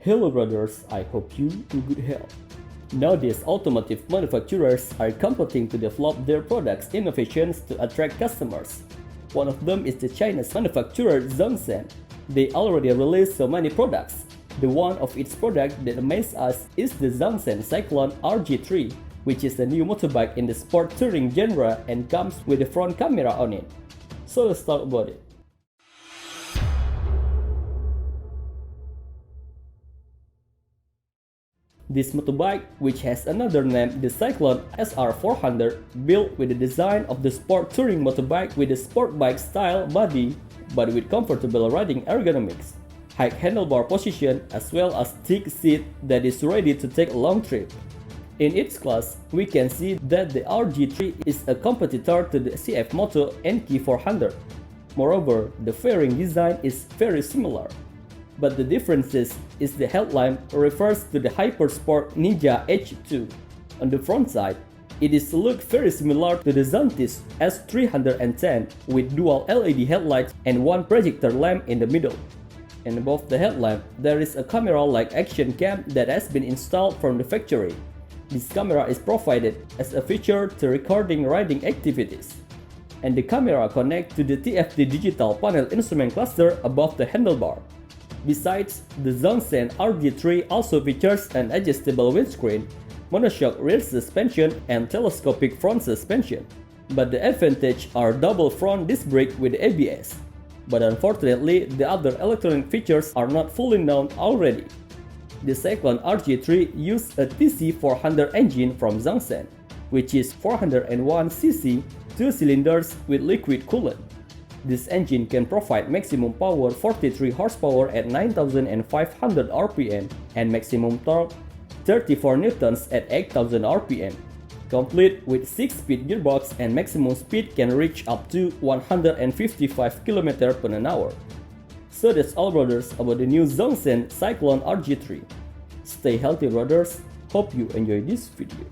Hello brothers, I hope you in good health. Nowadays, automotive manufacturers are competing to develop their products innovations to attract customers. One of them is the Chinese manufacturer Zongshen. They already released so many products. The one of its product that amazed us is the Zongshen Cyclone RG3, which is a new motorbike in the sport touring genre and comes with a front camera on it. So let's talk about it. This motorbike, which has another name, the Cyclone SR400, built with the design of the sport touring motorbike with a sport bike style body, but with comfortable riding ergonomics, high handlebar position, as well as thick seat that is ready to take a long trip. In its class, we can see that the RG3 is a competitor to the CF Moto NK400. Moreover, the fairing design is very similar. But the differences is the headlamp refers to the Hypersport Ninja H2. On the front side, it is look very similar to the ZONSHENG S310 with dual LED headlights and one projector lamp in the middle. And above the headlamp, there is a camera-like action cam that has been installed from the factory. This camera is provided as a feature to recording riding activities. And the camera connects to the TFT digital panel instrument cluster above the handlebar. Besides, the Zongshen RG3 also features an adjustable windscreen, monoshock rear suspension, and telescopic front suspension. But the advantage are double front disc brake with ABS. But unfortunately, the other electronic features are not fully known already. The Cyclone RG3 uses a TC400 engine from Zongshen, which is 401cc, 2 cylinders with liquid coolant. This engine can provide maximum power 43 horsepower at 9,500 rpm and maximum torque 34 newtons at 8,000 rpm, complete with 6-speed gearbox, and maximum speed can reach up to 155 km per hour. So that's all brothers about the new Zongshen Cyclone RG3. Stay healthy brothers, hope you enjoy this video.